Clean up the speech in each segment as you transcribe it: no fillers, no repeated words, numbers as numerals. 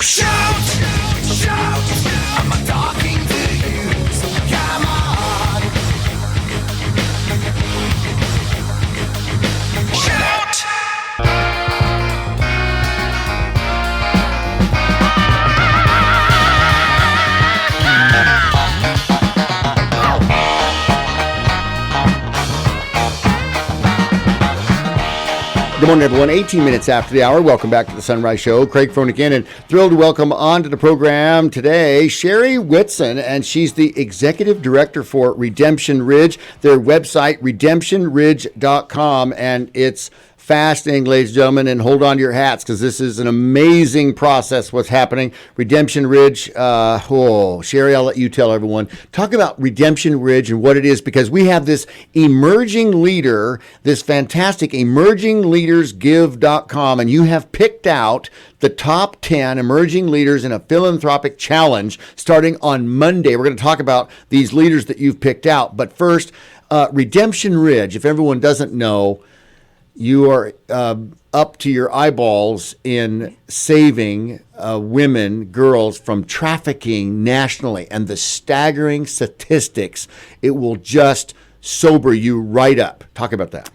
Shout, shout, I'm not talking to you, so come on. Shout. Good morning, everyone. 18 minutes after the hour. Welcome back to the Sunrise Show. Craig Froelich in, and thrilled to welcome onto the program today Sharre Whitson, and she's the executive director for Redemption Ridge. Their website, redemptionridge.com, and it's fascinating, ladies and gentlemen, and hold on to your hats because this is an amazing process what's happening. Redemption Ridge, Sharre, I'll let you tell everyone. Talk about Redemption Ridge and what it is, because we have this emerging leader, this fantastic emergingleadersgive.com, and you have picked out the top 10 emerging leaders in a philanthropic challenge starting on Monday. We're going to talk about these leaders that you've picked out. But first, Redemption Ridge, if everyone doesn't know, you are up to your eyeballs in saving women, girls from trafficking nationally. And the staggering statistics, it will just sober you right up. Talk about that.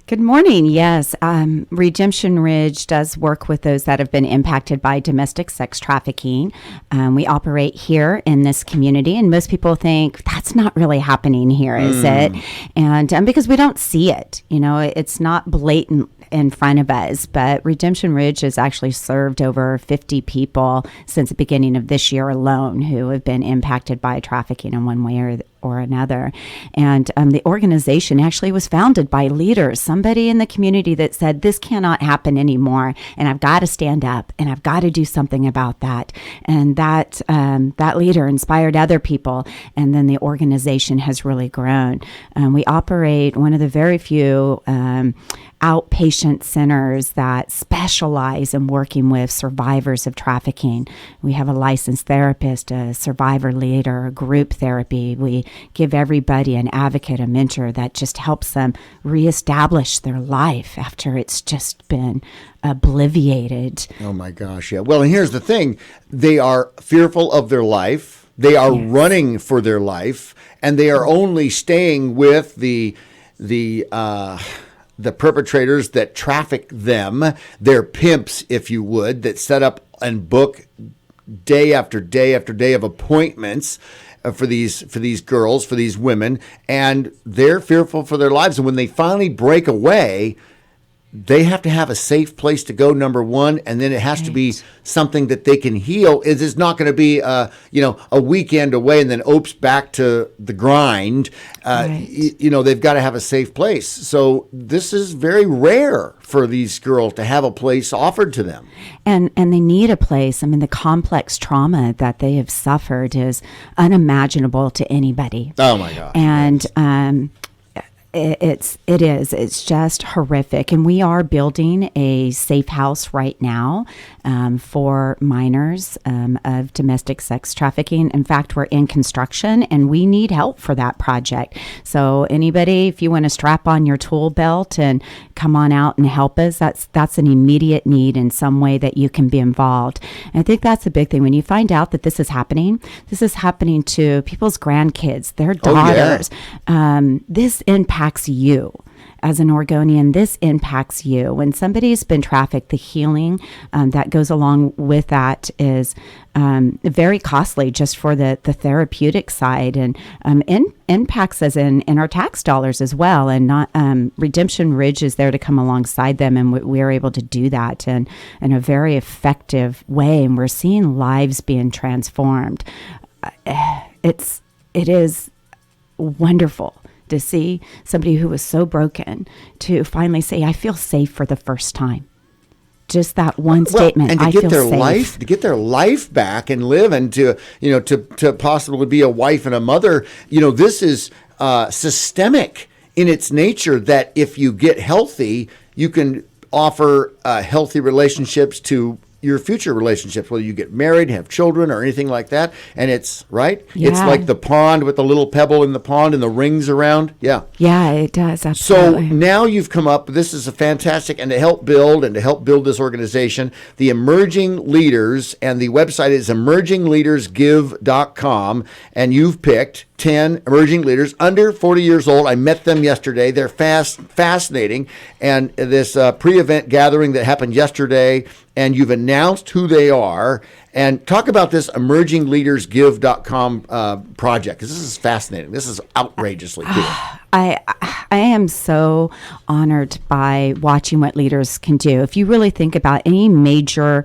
Good morning. Yes, Redemption Ridge does work with those that have been impacted by domestic sex trafficking. We operate here in this community, and most people think that's not really happening here, is it? And because we don't see it, it's not blatant in front of us. But Redemption Ridge has actually served over 50 people since the beginning of this year alone who have been impacted by trafficking in one way or another. And the organization actually was founded by leaders, somebody in the community that said, this cannot happen anymore, and I've got to stand up, and I've got to do something about that. And that leader inspired other people, and then the organization has really grown. We operate one of the very few outpatient centers that specialize in working with survivors of trafficking. We have a licensed therapist, a survivor leader, a group therapy. We give everybody an advocate, a mentor that just helps them reestablish their life after it's just been obliterated. Oh my gosh, yeah. Well, and here's the thing. They are fearful of their life. They are running for their life, and they are only staying with the perpetrators that traffic them, their pimps, if you would, that set up and book day after day after day of appointments for these girls, for these women, and they're fearful for their lives. And when they finally break away, they have to have a safe place to go, number one, and then it has to be something that they can heal. It is not going to be, a weekend away and then oops, back to the grind. They've got to have a safe place. So this is very rare for these girls to have a place offered to them. And they need a place. I mean, the complex trauma that they have suffered is unimaginable to anybody. Oh my gosh. And, It's just horrific. And we are building a safe house right now for minors of domestic sex trafficking. In fact, we're in construction and we need help for that project. So anybody, if you want to strap on your tool belt and come on out and help us, that's an immediate need in some way that you can be involved. And I think that's a big thing. When you find out that this is happening to people's grandkids, their daughters. This impacts you. As an Oregonian, this impacts you. When somebody's been trafficked, the healing that goes along with that is very costly just for the therapeutic side, and impacts us in our tax dollars as well. And not Redemption Ridge is there to come alongside them, and we're able to do that in a very effective way. And we're seeing lives being transformed. It is wonderful to see somebody who was so broken to finally say, I feel safe for the first time. Just that one statement. And to get their life back and live, and to possibly be a wife and a mother. This is systemic in its nature, that if you get healthy, you can offer healthy relationships to your future relationships, whether you get married, have children, or anything like that. And it's right. Yeah. It's like the pond with the little pebble in the pond and the rings around. Yeah. Yeah, it does. So Absolutely. now you've come up. This is a fantastic, and to help build this organization, the Emerging Leaders, and the website is emergingleadersgive.com, and you've picked 10 emerging leaders under 40 years old. I met them yesterday. They're fascinating. And this pre-event gathering that happened yesterday, and you've announced who they are. And talk about this emergingleadersgive.com project, because this is fascinating. This is outrageously cool. I am so honored by watching what leaders can do. If you really think about any major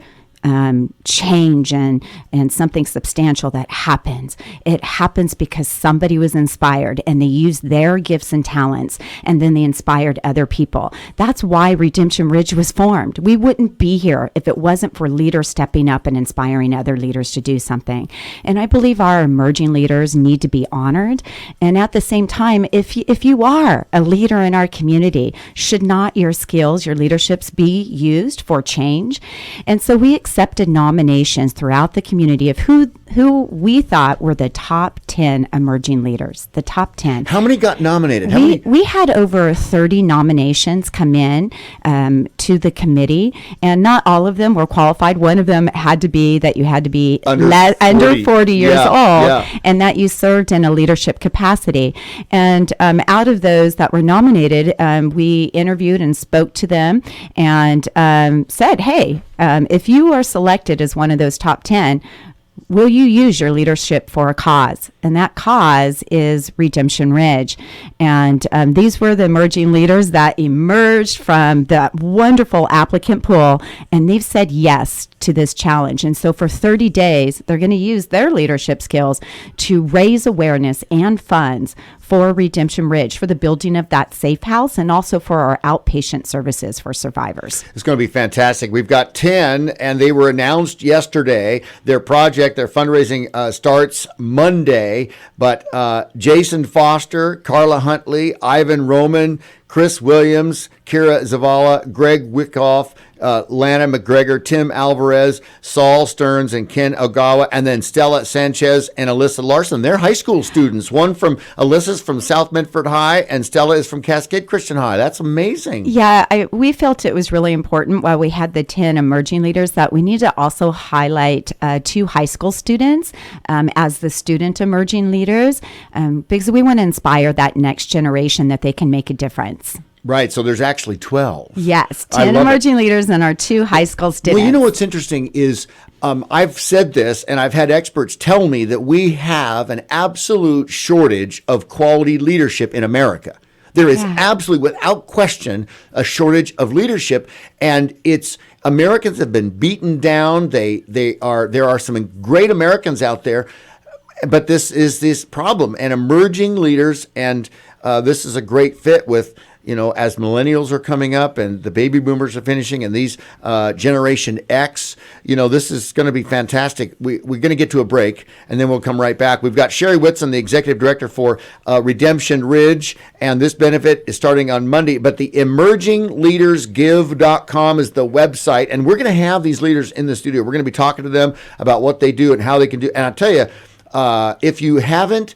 change and something substantial that happens, it happens because somebody was inspired and they used their gifts and talents, and then they inspired other people. That's why Redemption Ridge was formed. We wouldn't be here if it wasn't for leaders stepping up and inspiring other leaders to do something. And I believe our emerging leaders need to be honored. And at the same time, if you are a leader in our community, should not your skills, your leaderships be used for change? And so we accepted nominations throughout the community of who we thought were the top 10 emerging leaders, the top 10. How many got nominated? We had over 30 nominations come in to the committee, and not all of them were qualified. One of them had to be that you had to be under 40 years old, and that you served in a leadership capacity. And out of those that were nominated, we interviewed and spoke to them and said, hey, if you are selected as one of those top 10, will you use your leadership for a cause? And that cause is Redemption Ridge. And these were the emerging leaders that emerged from that wonderful applicant pool, and they've said yes to this challenge. And so for 30 days, they're going to use their leadership skills to raise awareness and funds for Redemption Ridge, for the building of that safe house, and also for our outpatient services for survivors. It's going to be fantastic. We've got 10, and they were announced yesterday. Their project, their fundraising starts Monday, but Jason Foster, Carla Huntley, Ivan Roman, Chris Williams, Kira Zavala, Greg Wickoff, Lana McGregor, Tim Alvarez, Saul Stearns, and Ken Ogawa, and then Stella Sanchez and Alyssa Larson. They're high school students. Alyssa's from South Medford High, and Stella is from Cascade Christian High. That's amazing. Yeah, we felt it was really important while we had the 10 emerging leaders that we need to also highlight 2 high school students as the student emerging leaders, because we want to inspire that next generation that they can make a difference. Right, so there's actually 12. Yes, 10 emerging leaders and our 2 high school students. Well, you know what's interesting is I've said this, and I've had experts tell me that we have an absolute shortage of quality leadership in America. There is absolutely, without question, a shortage of leadership, and Americans have been beaten down. There are some great Americans out there, but this is this problem, and emerging leaders, and this is a great fit with, as millennials are coming up and the baby boomers are finishing, and these Generation X, this is going to be fantastic. We're going to get to a break, and then we'll come right back. We've got Sharre Whitson, the executive director for Redemption Ridge, and this benefit is starting on Monday. But the emergingleadersgive.com is the website, and we're going to have these leaders in the studio. We're going to be talking to them about what they do and how they can do. And I'll tell you, if you haven't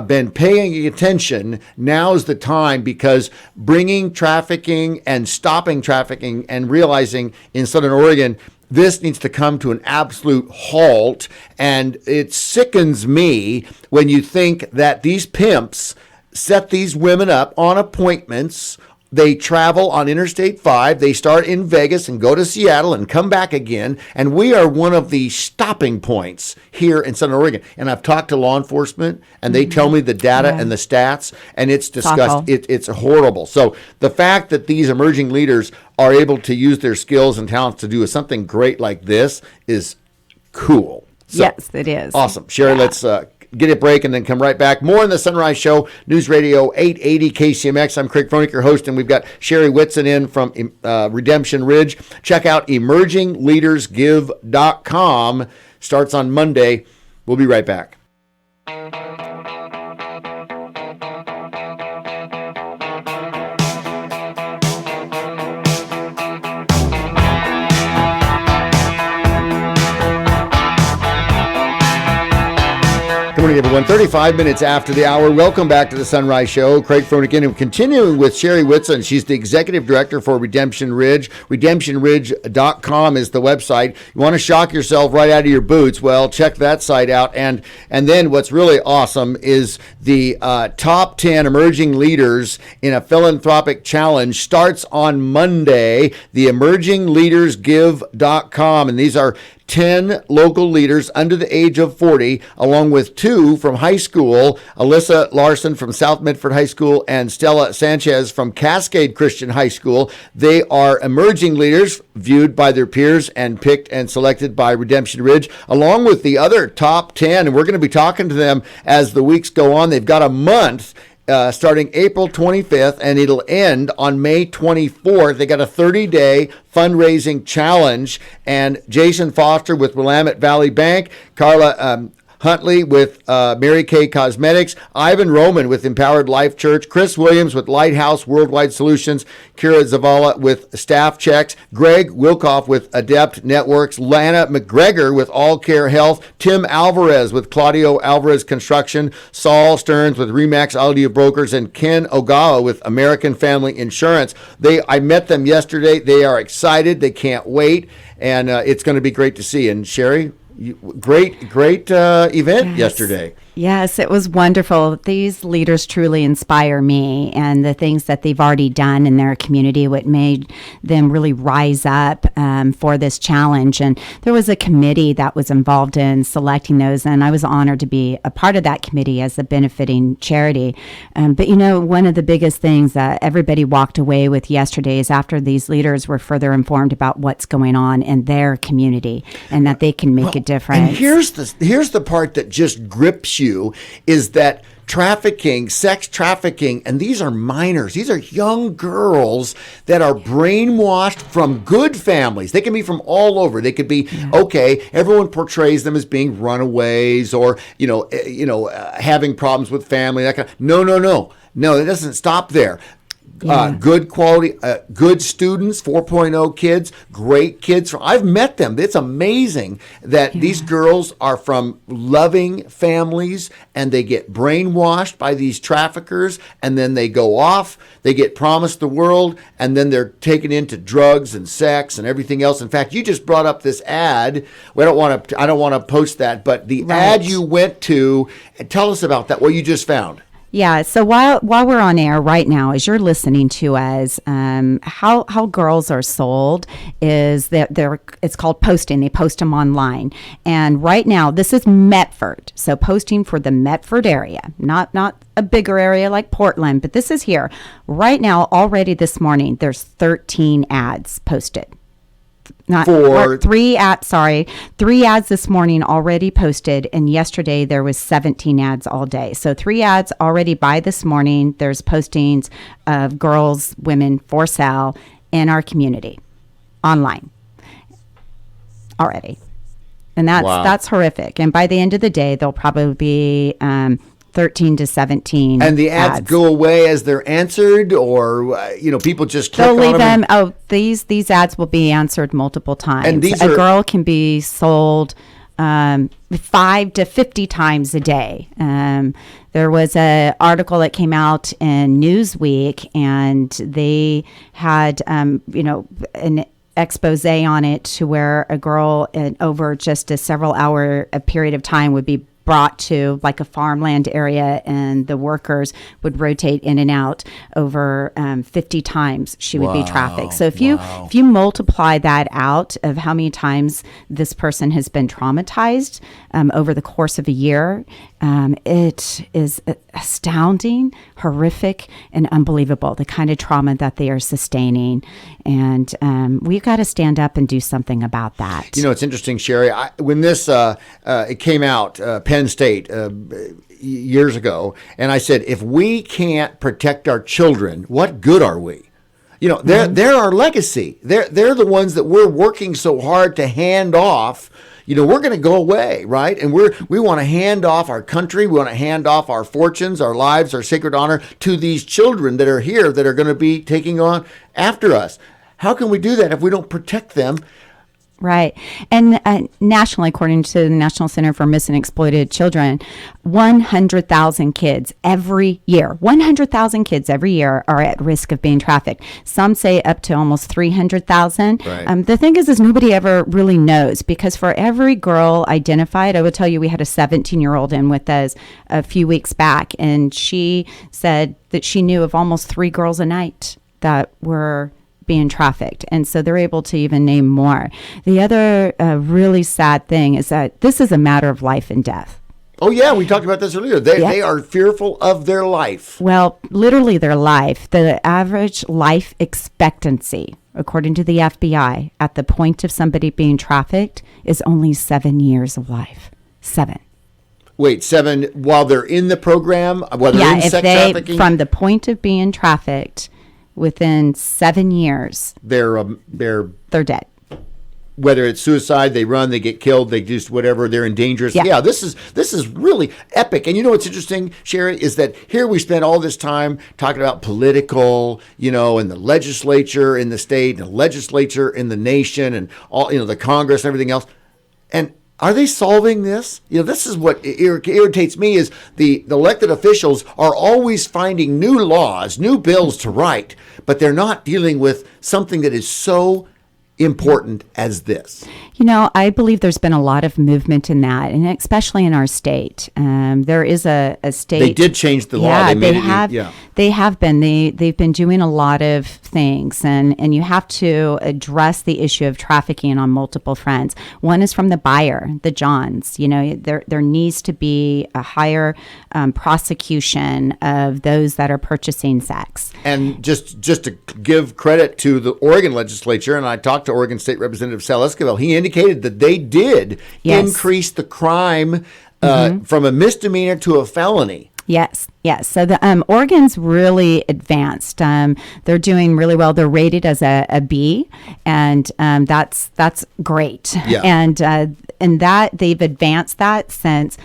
been paying attention, now is the time, because bringing trafficking and stopping trafficking and realizing in Southern Oregon, this needs to come to an absolute halt. And it sickens me when you think that these pimps set these women up on appointments. They travel on Interstate 5. They start in Vegas and go to Seattle and come back again. And we are one of the stopping points here in Southern Oregon. And I've talked to law enforcement, and they tell me the data and the stats, and it's disgusting. It's horrible. So the fact that these emerging leaders are able to use their skills and talents to do something great like this is cool. So, yes, it is. Awesome. Sharre, let's get a break and then come right back. More in the Sunrise Show, News Radio 880 KCMX. I'm Craig Fronick, your host, and we've got Sharre Whitson in from Redemption Ridge. Check out emergingleadersgive.com. Starts on Monday. We'll be right back. morning, everyone. 35 minutes after the hour. Welcome back to the Sunrise Show. Craig Fronikin, and continuing with Sharre Whitson. She's the executive director for Redemption Ridge. RedemptionRidge.com is the website. You want to shock yourself right out of your boots? Well, check that site out. And then what's really awesome is the top 10 emerging leaders in a philanthropic challenge starts on Monday. The emergingleadersgive.com. And these are 10 local leaders under the age of 40, along with 2 from high school, Alyssa Larson from South Medford High School and Stella Sanchez from Cascade Christian High School. They are emerging leaders viewed by their peers and picked and selected by Redemption Ridge, along with the other top 10. And we're going to be talking to them as the weeks go on. They've got a month starting April 25th, and it'll end on May 24th. They got a 30-day fundraising challenge, and Jason Foster with Willamette Valley Bank, Carla Huntley with Mary Kay Cosmetics, Ivan Roman with Empowered Life Church, Chris Williams with Lighthouse Worldwide Solutions, Kira Zavala with Staff Checks, Greg Wilkoff with Adept Networks, Lana McGregor with All Care Health, Tim Alvarez with Claudio Alvarez Construction, Saul Stearns with Remax Audio Brokers, and Ken Ogawa with American Family Insurance. I met them yesterday. They are excited. They can't wait, and it's going to be great to see. And Sharre, great event yesterday. Yes, it was wonderful. These leaders truly inspire me, and the things that they've already done in their community, what made them really rise up for this challenge. And there was a committee that was involved in selecting those, and I was honored to be a part of that committee as a benefiting charity. But one of the biggest things that everybody walked away with yesterday is after these leaders were further informed about what's going on in their community and that they can make a difference. And here's the part that just grips you, is that trafficking, sex trafficking, and these are minors. These are young girls that are brainwashed from good families. They can be from all over. They could be, okay, everyone portrays them as being runaways or, having problems with family. That kind of, no, it doesn't stop there. Good quality, good students, 4.0 kids, great kids. I've met them. It's amazing that these girls are from loving families and they get brainwashed by these traffickers, and then they go off, they get promised the world, and then they're taken into drugs and sex and everything else. In fact, you just brought up this ad. I don't want to post that, but the ad you went to, tell us about that, what you just found. Yeah. So while we're on air right now, as you're listening to us, how girls are sold is that it's called posting. They post them online, and right now this is Medford. So posting for the Medford area, not a bigger area like Portland, but this is here right now. Already this morning, there's 13 ads posted. Three ads this morning already posted, and yesterday there was 17 ads all day. So 3 ads already by this morning. There's postings of girls, women for sale in our community online already, and that's horrific. And by the end of the day, there'll probably be 13 to 17 and the ads go away as they're answered, or people just click they'll on leave them. These ads will be answered multiple times. And a girl can be sold 5 to 50 times a day. There was an article that came out in Newsweek, and they had an expose on it to where a girl over just a several hour period of time would be brought to like a farmland area, and the workers would rotate in and out over 50 times she would be trafficked. So if you multiply that out of how many times this person has been traumatized over the course of a year, it is astounding, horrific, and unbelievable, the kind of trauma that they are sustaining. And we've got to stand up and do something about that. It's interesting, Sharre. When this it came out, Penn State years ago, and I said, if we can't protect our children, what good are we? They're our legacy. They're the ones that we're working so hard to hand off. We're going to go away, right? And we want to hand off our country. We want to hand off our fortunes, our lives, our sacred honor to these children that are here that are going to be taking on after us. How can we do that if we don't protect them Right. And nationally, according to the National Center for Missing and Exploited Children, 100,000 kids every year, 100,000 kids every year are at risk of being trafficked. Some say up to almost 300,000. Right. The thing is nobody ever really knows, because for every girl identified, I would tell you, we had a 17-year-old in with us a few weeks back, and she said that she knew of almost 3 girls a night that were being trafficked. And so they're able to even name more. The other really sad thing is that this is a matter of life and death. Oh, yeah, we talked about this earlier. They are fearful of their life. Well, literally their life. The average life expectancy, according to the FBI, at the point of somebody being trafficked is only 7 years of life. 7. Wait, 7 while they're in the program? While they're in sex trafficking? From the point of being trafficked, within 7 years, they're dead. Whether it's suicide, they run, they get killed, they just whatever, they're in dangerous. Yeah, this is really epic. And you know what's interesting, Sharre, is that here we spent all this time talking about political, and the legislature in the state, and the legislature in the nation, and all, the Congress and everything else. And are they solving this? This is what irritates me, is the elected officials are always finding new laws, new bills to write, but they're not dealing with something that is so important as this. I believe there's been a lot of movement in that, and especially in our state. There is a state. They did change the law. Yeah, they have. They have been. They've been doing a lot of things, and you have to address the issue of trafficking on multiple fronts. One is from the buyer, the Johns. There needs to be a higher prosecution of those that are purchasing sex. And just to give credit to the Oregon legislature, and I talked to Oregon State Representative Sal Esquivel, he indicated that they did increase the crime from a misdemeanor to a felony. Yes. So the Oregon's really advanced. They're doing really well. They're rated as a B, and that's great. Yeah. And that they've advanced that since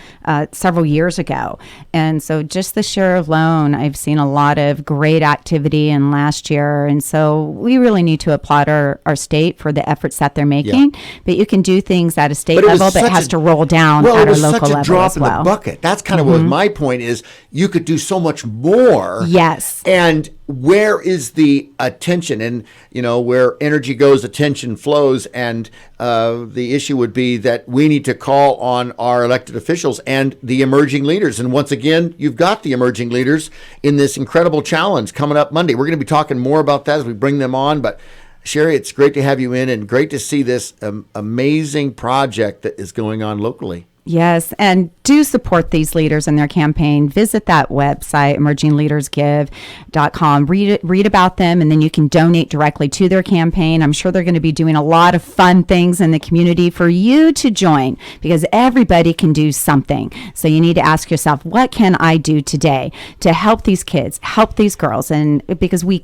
several years ago. And so just this year alone, I've seen a lot of great activity in last year. And so we really need to applaud our state for the efforts that they're making. Yeah. But you can do things at a state level, but it has to roll down at our local level as well. Well, it was such a drop in the bucket. That's kind of what my point is. You could do so much more. Yes. And where is the attention? And, where energy goes, attention flows. And the issue would be that we need to call on our elected officials and the emerging leaders. And once again, you've got the emerging leaders in this incredible challenge coming up Monday. We're going to be talking more about that as we bring them on. But Sharre, it's great to have you in, and great to see this amazing project that is going on locally. Yes, and do support these leaders in their campaign. Visit that website, emergingleadersgive.com. Read about them, and then you can donate directly to their campaign. I'm sure they're going to be doing a lot of fun things in the community for you to join, because everybody can do something. So you need to ask yourself, what can I do today to help these kids, help these girls? And because we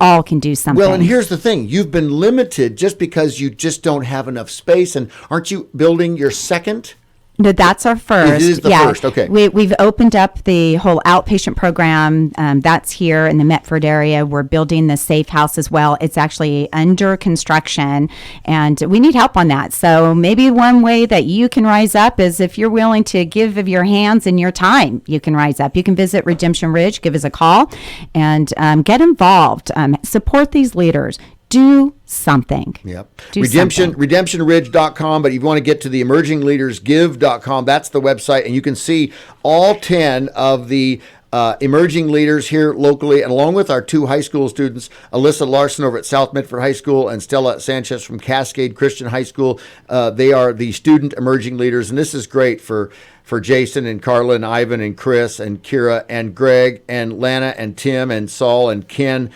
all can do something. Well, and here's the thing. You've been limited just because you just don't have enough space. And aren't you building your second? No, that's our first. It is the first, okay. We've opened up the whole outpatient program. That's here in the Medford area. We're building the safe house as well. It's actually under construction, and we need help on that. So maybe one way that you can rise up is if you're willing to give of your hands and your time, you can rise up. You can visit Redemption Ridge, give us a call, and get involved. Support these leaders. Do something. Yep. Redemptionridge.com. But if you want to get to the emergingleadersgive.com, that's the website. And you can see all 10 of the emerging leaders here locally, and along with our 2 high school students, Alyssa Larson over at South Medford High School and Stella Sanchez from Cascade Christian High School. They are the student emerging leaders. And this is great for Jason and Carla and Ivan and Chris and Kira and Greg and Lana and Tim and Saul and Ken.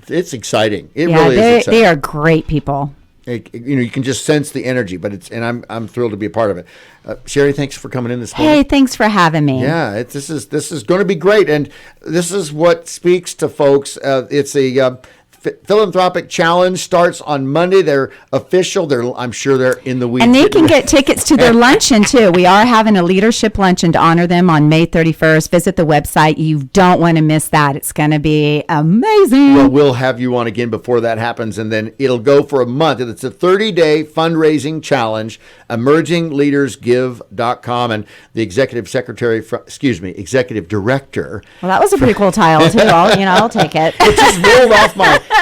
It's exciting. It really is exciting. They are great people. You can just sense the energy, but I'm thrilled to be a part of it. Sharre, thanks for coming in this morning. Hey, thanks for having me. Yeah, this is going to be great, and this is what speaks to folks. It's philanthropic challenge starts on Monday. They're official. I'm sure they're in the weeds. And they can get tickets to their luncheon, too. We are having a leadership luncheon to honor them on May 31st. Visit the website. You don't want to miss that. It's going to be amazing. Well, we'll have you on again before that happens, and then it'll go for a month. It's a 30-day fundraising challenge, emergingleadersgive.com, and the executive director. Well, that was a pretty cool title, too. I'll take it. It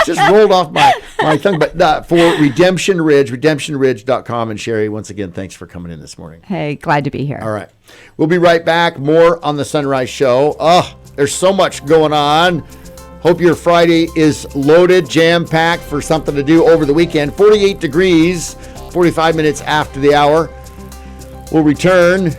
just rolled off my tongue. But for Redemption Ridge, redemptionridge.com. And Sharre, once again, thanks for coming in this morning. Hey, glad to be here. All right. We'll be right back. More on the Sunrise Show. There's so much going on. Hope your Friday is loaded, jam-packed for something to do over the weekend. 48 degrees, 45 minutes after the hour. We'll return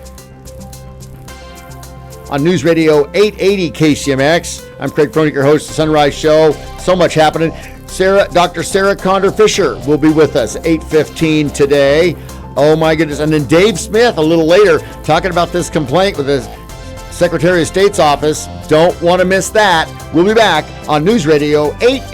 on News Radio 880 KCMX. I'm Craig Froenig, your host of the Sunrise Show. So much happening. Dr. Sarah Condor-Fisher will be with us 8:15 today. Oh my goodness. And then Dave Smith a little later talking about this complaint with the Secretary of State's office. Don't want to miss that. We'll be back on News Radio 880.